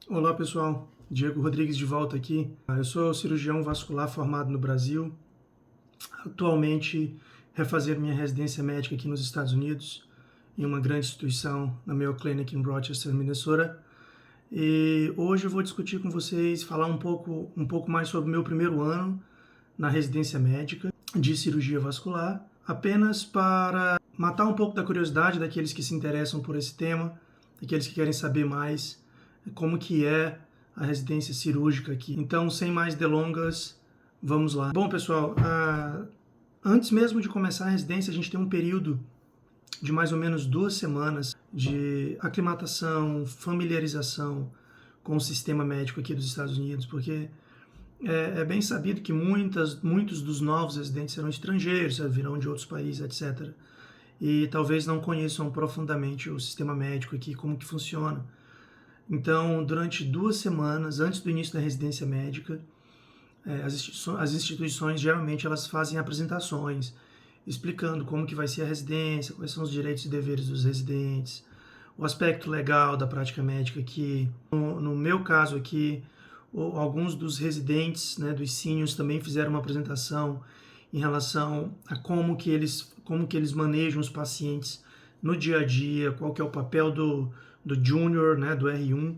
Olá pessoal, Diego Rodrigues de volta aqui. Eu sou cirurgião vascular formado no Brasil, atualmente refazendo minha residência médica aqui nos Estados Unidos, em uma grande instituição, na Mayo Clinic em Rochester, Minnesota. E hoje eu vou discutir com vocês, falar um pouco mais sobre o meu primeiro ano na residência médica de cirurgia vascular, apenas para matar um pouco da curiosidade daqueles que se interessam por esse tema, daqueles que querem saber mais como que é a residência cirúrgica aqui. Então, sem mais delongas, vamos lá. Bom, pessoal, antes mesmo de começar a residência, a gente tem um período de mais ou menos 2 semanas de aclimatação, familiarização com o sistema médico aqui dos Estados Unidos, porque é bem sabido que muitos dos novos residentes serão estrangeiros, virão de outros países, etc. E talvez não conheçam profundamente o sistema médico aqui, como que funciona. Então, durante 2 semanas, antes do início da residência médica, as instituições geralmente elas fazem apresentações, explicando como que vai ser a residência, quais são os direitos e deveres dos residentes, o aspecto legal da prática médica aqui. No meu caso aqui, alguns dos residentes, né, dos seniors também fizeram uma apresentação em relação a como que eles manejam os pacientes no dia a dia, qual que é o papel do junior, né, do R1,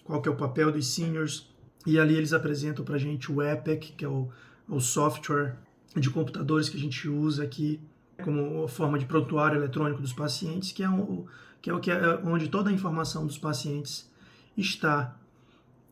qual que é o papel dos seniors, e ali eles apresentam para a gente o Epic, que é o software de computadores que a gente usa aqui como forma de prontuário eletrônico dos pacientes, que é onde toda a informação dos pacientes está.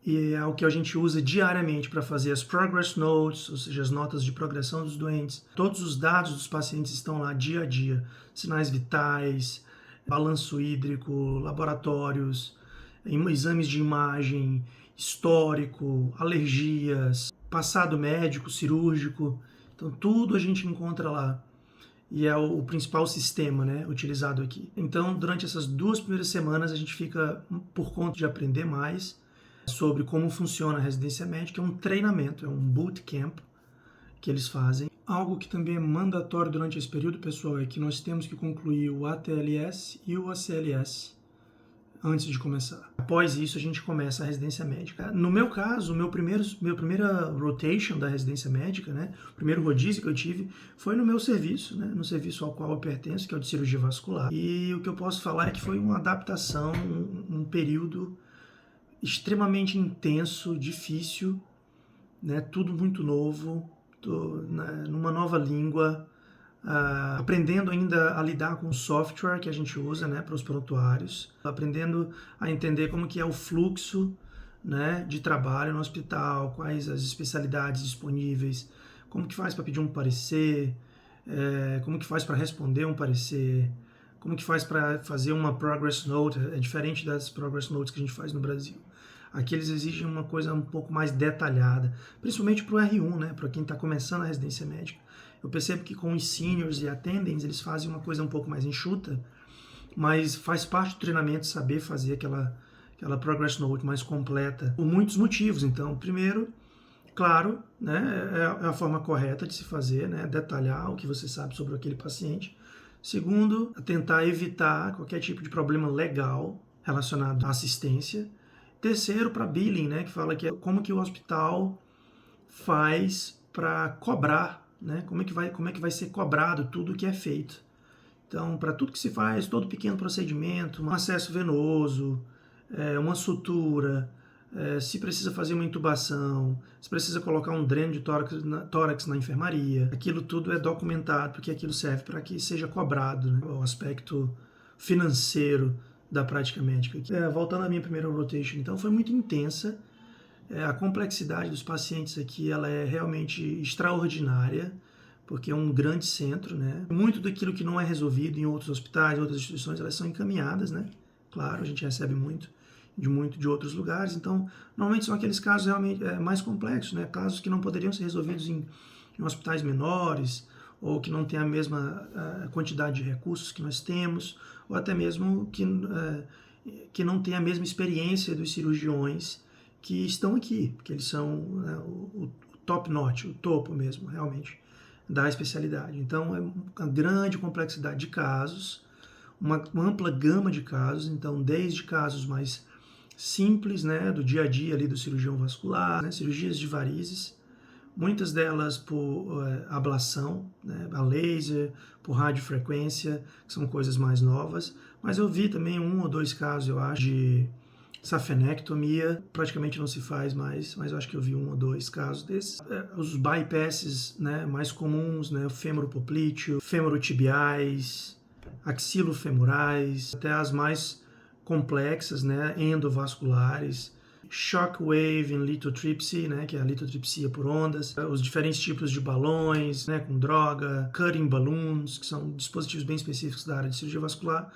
E é o que a gente usa diariamente para fazer as progress notes, ou seja, as notas de progressão dos doentes. Todos os dados dos pacientes estão lá dia a dia, sinais vitais, balanço hídrico, laboratórios, exames de imagem, histórico, alergias, passado médico, cirúrgico. Então tudo a gente encontra lá. E é o principal sistema, né, utilizado aqui. Então, durante essas 2 primeiras semanas, a gente fica por conta de aprender mais sobre como funciona a residência médica. É um treinamento, é um bootcamp que eles fazem. Algo que também é mandatório durante esse período, pessoal, é que nós temos que concluir o ATLS e o ACLS antes de começar. Após isso, a gente começa a residência médica. No meu caso, minha primeira rotation da residência médica, né, o primeiro rodízio que eu tive, foi no meu serviço, né, no serviço ao qual eu pertenço, que é o de cirurgia vascular. E o que eu posso falar é que foi uma adaptação, um período extremamente intenso, difícil, né, tudo muito novo, numa nova língua, aprendendo ainda a lidar com o software que a gente usa, né, para os prontuários, aprendendo a entender como que é o fluxo, né, de trabalho no hospital, quais as especialidades disponíveis, como que faz para pedir um parecer, como que faz para responder um parecer, como que faz para fazer uma progress note. É diferente das progress notes que a gente faz no Brasil. Aqui eles exigem uma coisa um pouco mais detalhada, principalmente para o R1, né, para quem está começando a residência médica. Eu percebo que com os seniors e attendings eles fazem uma coisa um pouco mais enxuta, mas faz parte do treinamento saber fazer aquela progress note mais completa, por muitos motivos. Então, primeiro, claro, né, é a forma correta de se fazer, né, detalhar o que você sabe sobre aquele paciente. Segundo, tentar evitar qualquer tipo de problema legal relacionado à assistência. Terceiro, para billing, né, que fala que é como que o hospital faz para cobrar, né, como é que vai ser cobrado tudo o que é feito. Então, para tudo que se faz, todo pequeno procedimento, um acesso venoso, uma sutura, se precisa fazer uma intubação, se precisa colocar um dreno de tórax na enfermaria, aquilo tudo é documentado, porque aquilo serve para que seja cobrado, né, o aspecto financeiro da prática médica. Voltando à minha primeira rotation, então foi muito intensa. A complexidade dos pacientes aqui ela é realmente extraordinária, porque é um grande centro, né? Muito daquilo que não é resolvido em outros hospitais, outras instituições, elas são encaminhadas, né? Claro, a gente recebe muito de outros lugares, então normalmente são aqueles casos realmente mais complexos, né? Casos que não poderiam ser resolvidos em hospitais menores, ou que não tem a mesma quantidade de recursos que nós temos, ou até mesmo que não tem a mesma experiência dos cirurgiões que estão aqui, porque eles são o top notch, o topo mesmo, realmente, da especialidade. Então, é uma grande complexidade de casos, uma ampla gama de casos, então, desde casos mais simples, né, do dia a dia ali do cirurgião vascular, né, cirurgias de varizes, muitas delas por ablação, né, a laser, por radiofrequência, que são coisas mais novas, mas eu vi também 1 ou 2 casos, eu acho, de safenectomia, praticamente não se faz mais, mas eu acho que eu vi 1 ou 2 casos desses. Os bypasses, né, mais comuns, né, o femoropoplíteo, femorotibiais, axilofemorais, até as mais complexas, né, endovasculares, shockwave and lithotripsy, né, que é a litotripsia por ondas, os diferentes tipos de balões, né, com droga, cutting balloons, que são dispositivos bem específicos da área de cirurgia vascular,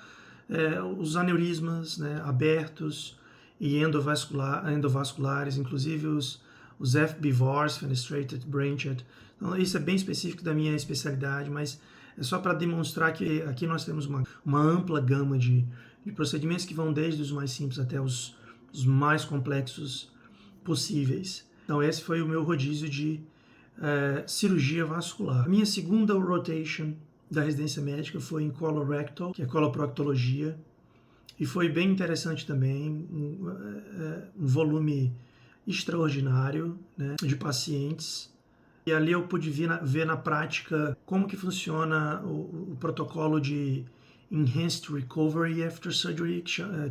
os aneurismas, né, abertos e endovasculares, inclusive os FBVARs, Fenestrated Branched. Então, isso é bem específico da minha especialidade, mas é só para demonstrar que aqui nós temos uma ampla gama de procedimentos que vão desde os mais simples até os mais complexos possíveis. Então, esse foi o meu rodízio de cirurgia vascular. A minha segunda rotation da residência médica foi em colorectal, que é coloproctologia, e foi bem interessante também, um volume extraordinário, né, de pacientes. E ali eu pude ver na prática como que funciona o protocolo de Enhanced Recovery After Surgery,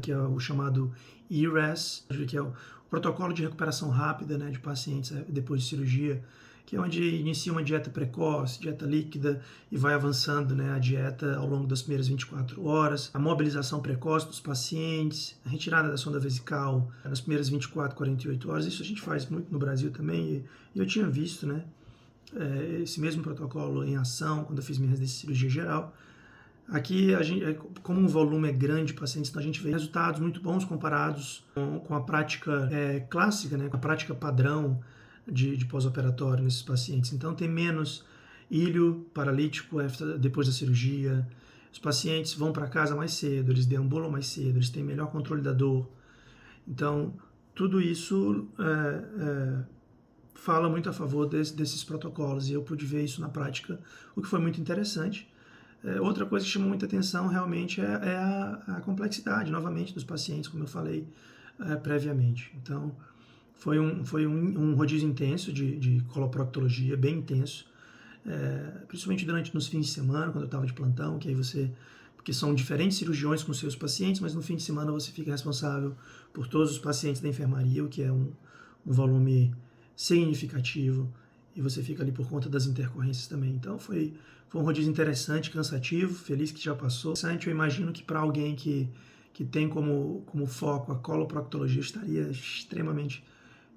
que é o chamado ERAS, que é o protocolo de recuperação rápida, né, de pacientes depois de cirurgia, que é onde inicia uma dieta precoce, dieta líquida, e vai avançando, né, a dieta ao longo das primeiras 24 horas, a mobilização precoce dos pacientes, a retirada da sonda vesical nas primeiras 24, 48 horas. Isso a gente faz muito no Brasil também, e eu tinha visto, né, esse mesmo protocolo em ação quando eu fiz minha residência de cirurgia geral. Aqui, como um volume é grande de pacientes, então a gente vê resultados muito bons comparados com a prática clássica, né, com a prática padrão de pós-operatório nesses pacientes. Então, tem menos ilho paralítico depois da cirurgia, os pacientes vão para casa mais cedo, eles deambulam mais cedo, eles têm melhor controle da dor. Então, tudo isso fala muito a favor desses protocolos, e eu pude ver isso na prática, o que foi muito interessante. Outra coisa que chamou muita atenção realmente é a complexidade, novamente, dos pacientes, como eu falei previamente. Então, foi um rodízio intenso de coloproctologia, bem intenso, principalmente nos fins de semana, quando eu estava de plantão, que aí porque são diferentes cirurgiões com seus pacientes, mas no fim de semana você fica responsável por todos os pacientes da enfermaria, o que é um volume significativo, e você fica ali por conta das intercorrências também. Então foi um rodízio interessante, cansativo, feliz que já passou. Eu imagino que para alguém que tem como foco a coloproctologia, estaria extremamente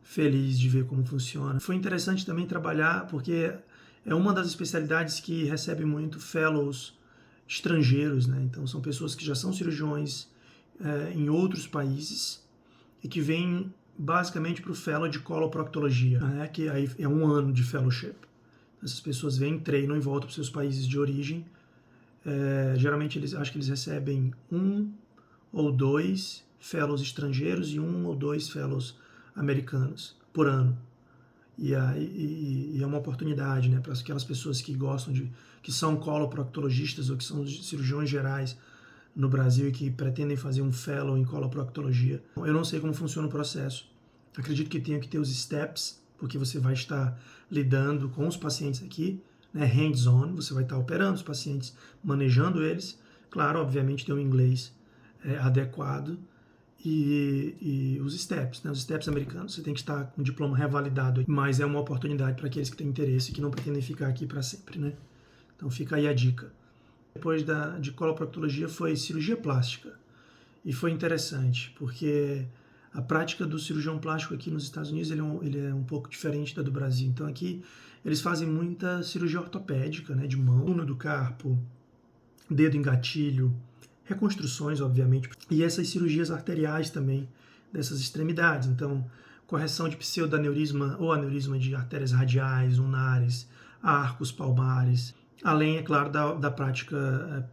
feliz de ver como funciona. Foi interessante também trabalhar, porque é uma das especialidades que recebe muito fellows estrangeiros, né? Então são pessoas que já são cirurgiões em outros países e que vêm basicamente para o fellow de coloproctologia, né? Que aí é 1 ano de fellowship. Essas pessoas vêm, treinam e voltam para os seus países de origem. Geralmente acho que eles recebem 1 ou 2 fellows estrangeiros e 1 ou 2 fellows americanos por ano. E é uma oportunidade, né, para aquelas pessoas que gostam que são coloproctologistas ou que são cirurgiões gerais no Brasil e que pretendem fazer um fellow em coloproctologia. Eu não sei como funciona o processo. Acredito que tenha que ter os steps, porque você vai estar lidando com os pacientes aqui, né, hands-on, você vai estar operando os pacientes, manejando eles. Claro, obviamente tem um inglês adequado, e os STEPs, né? Os STEPs americanos, você tem que estar com o diploma revalidado, mas é uma oportunidade para aqueles que têm interesse e que não pretendem ficar aqui para sempre, né? Então fica aí a dica. Depois de coloproctologia foi cirurgia plástica, e foi interessante, porque a prática do cirurgião plástico aqui nos Estados Unidos ele é um pouco diferente da do Brasil. Então aqui eles fazem muita cirurgia ortopédica, né? De mão, coluna do carpo, dedo em gatilho, reconstruções, obviamente, e essas cirurgias arteriais também dessas extremidades. Então, correção de pseudaneurisma ou aneurisma de artérias radiais, ulnares, arcos palmares, além, é claro, da prática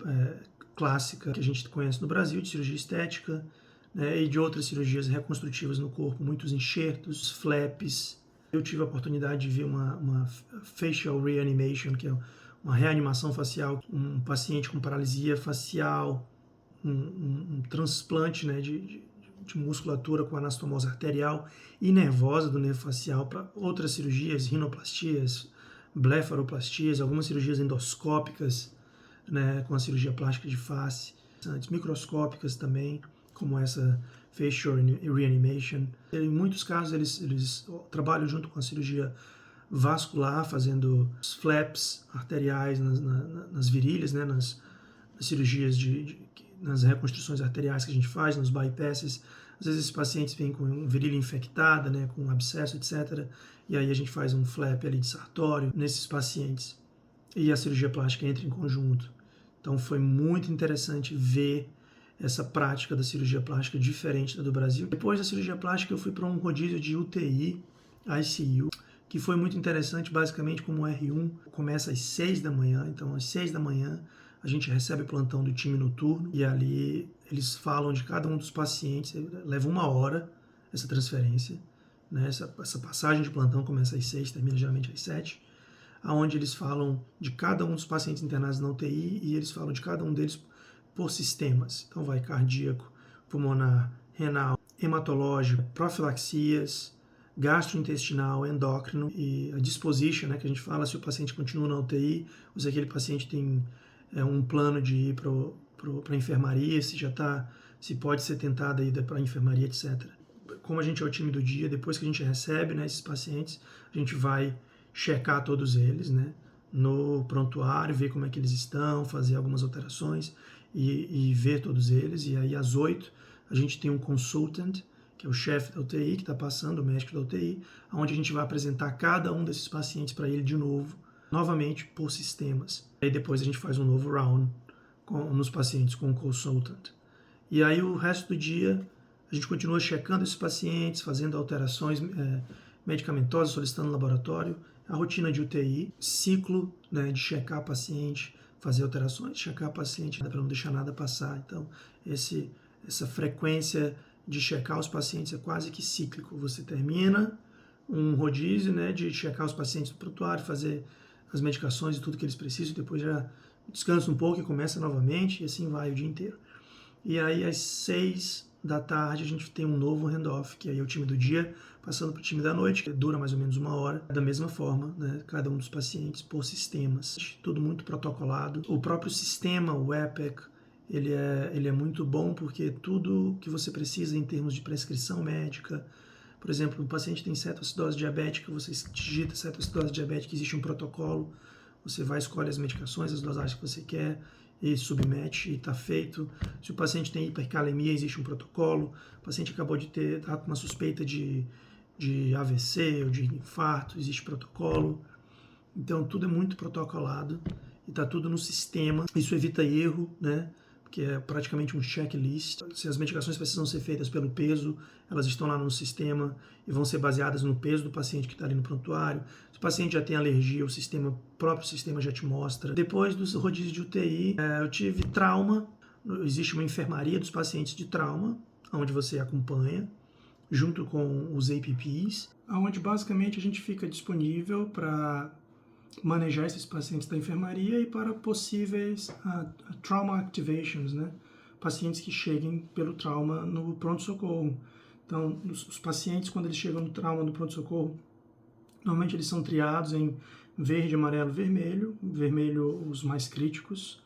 clássica que a gente conhece no Brasil, de cirurgia estética, né, e de outras cirurgias reconstrutivas no corpo, muitos enxertos, flaps. Eu tive a oportunidade de ver uma facial reanimation, que é uma reanimação facial, um paciente com paralisia facial, um transplante, né, de musculatura com anastomose arterial e nervosa do nervo facial, para outras cirurgias, rinoplastias, blefaroplastias, algumas cirurgias endoscópicas, né, com a cirurgia plástica de face, microscópicas também, como essa facial reanimation. Em muitos casos eles trabalham junto com a cirurgia vascular, fazendo flaps arteriais nas virilhas, né, nas cirurgias nas reconstruções arteriais que a gente faz, nos bypasses. Às vezes esses pacientes vêm com virilha infectada, né, com abscesso, etc. E aí a gente faz um flap ali de sartório nesses pacientes. E a cirurgia plástica entra em conjunto. Então foi muito interessante ver essa prática da cirurgia plástica diferente da do Brasil. Depois da cirurgia plástica eu fui para um rodízio de UTI, ICU, que foi muito interessante, basicamente como o R1 começa às 6 da manhã, então às 6 da manhã a gente recebe o plantão do time noturno e ali eles falam de cada um dos pacientes, leva 1 hora essa transferência, né? Essa passagem de plantão começa às 6, termina geralmente às 7, onde eles falam de cada um dos pacientes internados na UTI e eles falam de cada um deles por sistemas. Então vai cardíaco, pulmonar, renal, hematológico, profilaxias, gastrointestinal, endócrino e a disposition, né, que a gente fala se o paciente continua na UTI ou se aquele paciente tem um plano de ir para a enfermaria, se pode ser tentado a ida para a enfermaria, etc. Como a gente é o time do dia, depois que a gente recebe, né, esses pacientes, a gente vai checar todos eles, né, no prontuário, ver como é que eles estão, fazer algumas alterações e ver todos eles. E aí às 8 a gente tem um consultant, que é o chefe da UTI, que está passando, o médico da UTI, onde a gente vai apresentar cada um desses pacientes para ele de novo, novamente por sistemas. Aí depois a gente faz um novo round nos pacientes com o consultant. E aí o resto do dia a gente continua checando esses pacientes, fazendo alterações medicamentosas, solicitando laboratório, a rotina de UTI, ciclo, né, de checar paciente, fazer alterações, checar paciente para não deixar nada passar. Então essa frequência de checar os pacientes é quase que cíclico. Você termina um rodízio, né, de checar os pacientes no prontuário, fazer as medicações e tudo que eles precisam, depois já descansa um pouco e começa novamente, e assim vai o dia inteiro. E aí às 6 da tarde a gente tem um novo handoff, que aí é o time do dia passando para o time da noite, que dura mais ou menos 1 hora, da mesma forma, né, cada um dos pacientes por sistemas, tudo muito protocolado. O próprio sistema, o Epic, ele é muito bom porque tudo que você precisa em termos de prescrição médica, por exemplo, o paciente tem cetoacidose diabética, você digita cetoacidose diabética, existe um protocolo, você vai, escolhe as medicações, as dosagens que você quer e submete e está feito. Se o paciente tem hipercalemia, existe um protocolo. O paciente acabou de tá com uma suspeita de AVC ou de infarto, existe protocolo. Então tudo é muito protocolado e está tudo no sistema. Isso evita erro, né? Que é praticamente um checklist. Se as medicações precisam ser feitas pelo peso, elas estão lá no sistema e vão ser baseadas no peso do paciente que está ali no prontuário. Se o paciente já tem alergia, o próprio sistema já te mostra. Depois dos rodízios de UTI, eu tive trauma. Existe uma enfermaria dos pacientes de trauma, onde você acompanha, junto com os APPs, onde basicamente a gente fica disponível para manejar esses pacientes da enfermaria e para possíveis trauma activations, né? Pacientes que cheguem pelo trauma no pronto-socorro. Então, os pacientes, quando eles chegam no trauma no pronto-socorro, normalmente eles são triados em verde, amarelo, vermelho. Vermelho, os mais críticos.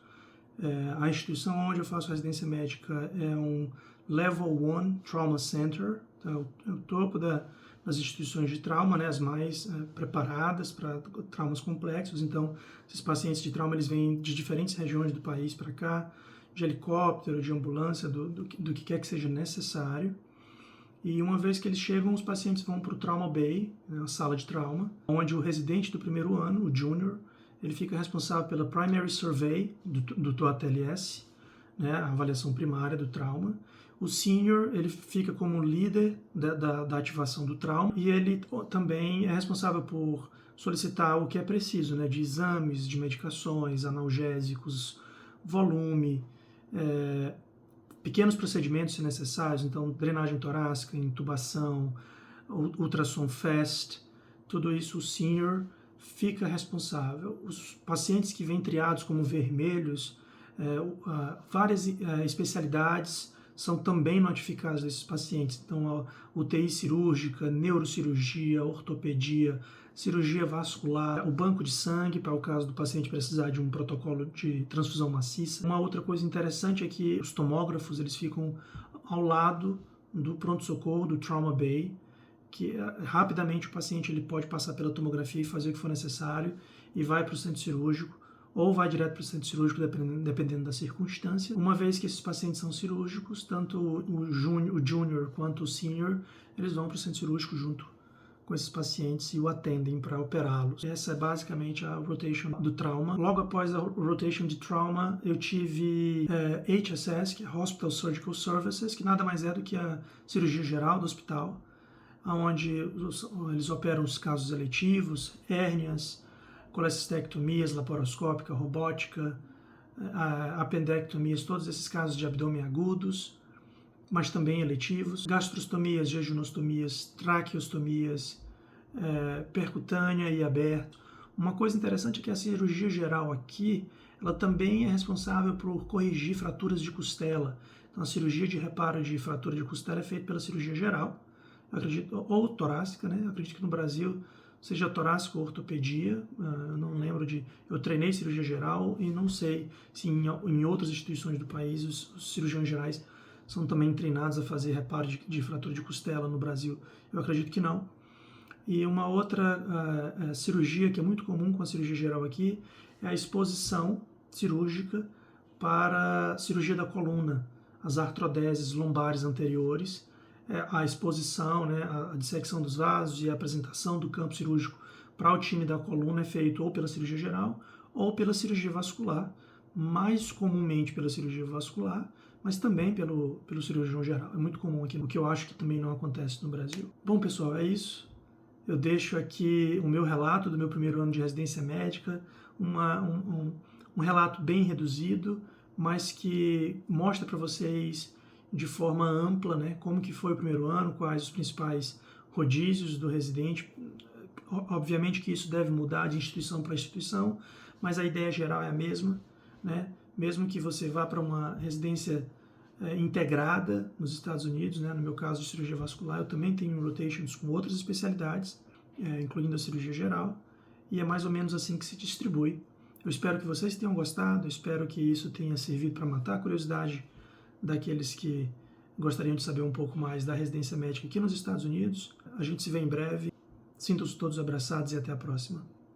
A instituição onde eu faço residência médica é um Level 1 Trauma Center. Então, é o topo das instituições de trauma, né, as mais preparadas para traumas complexos. Então, esses pacientes de trauma, eles vêm de diferentes regiões do país para cá, de helicóptero, de ambulância, do que quer que seja necessário. E uma vez que eles chegam, os pacientes vão para o Trauma Bay, né, a sala de trauma, onde o residente do primeiro ano, o junior, ele fica responsável pela Primary Survey do TOATLS, né, a avaliação primária do trauma. O senior, ele fica como líder da ativação do trauma e ele também é responsável por solicitar o que é preciso, né, de exames, de medicações, analgésicos, volume, pequenos procedimentos se necessários, então drenagem torácica, intubação, ultrassom fast, tudo isso o senior fica responsável. Os pacientes que vêm triados como vermelhos, várias especialidades, são também notificados desses pacientes. Então, a UTI cirúrgica, neurocirurgia, ortopedia, cirurgia vascular, o banco de sangue, para o caso do paciente precisar de um protocolo de transfusão maciça. Uma outra coisa interessante é que os tomógrafos eles ficam ao lado do pronto-socorro, do Trauma Bay, que rapidamente o paciente ele pode passar pela tomografia e fazer o que for necessário e vai para o centro cirúrgico, ou vai direto para o centro cirúrgico, dependendo da circunstância. Uma vez que esses pacientes são cirúrgicos, tanto o júnior quanto o senior, eles vão para o centro cirúrgico junto com esses pacientes e o atendem para operá-los. Essa é basicamente a rotation do trauma. Logo após a rotation de trauma, eu tive HSS, que é Hospital Surgical Services, que nada mais é do que a cirurgia geral do hospital, onde eles operam os casos eletivos, hérnias, colecistectomias, laparoscópica, robótica, apendectomias, todos esses casos de abdômen agudos, mas também eletivos, gastrostomias, jejunostomias, traqueostomias, percutânea e aberto. Uma coisa interessante é que a cirurgia geral aqui, ela também é responsável por corrigir fraturas de costela. Então, a cirurgia de reparo de fratura de costela é feita pela cirurgia geral, eu acredito, ou torácica, né? Eu acredito que no Brasil seja torácica ou ortopedia, eu não lembro de... Eu treinei cirurgia geral e não sei se em outras instituições do país os cirurgiões gerais são também treinados a fazer reparo de fratura de costela no Brasil. Eu acredito que não. E uma outra cirurgia que é muito comum com a cirurgia geral aqui é a exposição cirúrgica para a cirurgia da coluna, as artrodeses lombares anteriores, a exposição, né, a dissecção dos vasos e a apresentação do campo cirúrgico para o time da coluna é feito ou pela cirurgia geral ou pela cirurgia vascular, mais comumente pela cirurgia vascular, mas também pelo cirurgião geral. É muito comum aqui, o que eu acho que também não acontece no Brasil. Bom, pessoal, é isso. Eu deixo aqui o meu relato do meu primeiro ano de residência médica, um relato bem reduzido, mas que mostra para vocês de forma ampla, né, como que foi o primeiro ano, quais os principais rodízios do residente. Obviamente que isso deve mudar de instituição para instituição, mas a ideia geral é a mesma, né? Mesmo que você vá para uma residência integrada nos Estados Unidos, né? No meu caso de cirurgia vascular, eu também tenho rotations com outras especialidades, incluindo a cirurgia geral, e é mais ou menos assim que se distribui. Eu espero que vocês tenham gostado, eu espero que isso tenha servido para matar a curiosidade daqueles que gostariam de saber um pouco mais da residência médica aqui nos Estados Unidos. A gente se vê em breve. Sintam-se todos abraçados e até a próxima.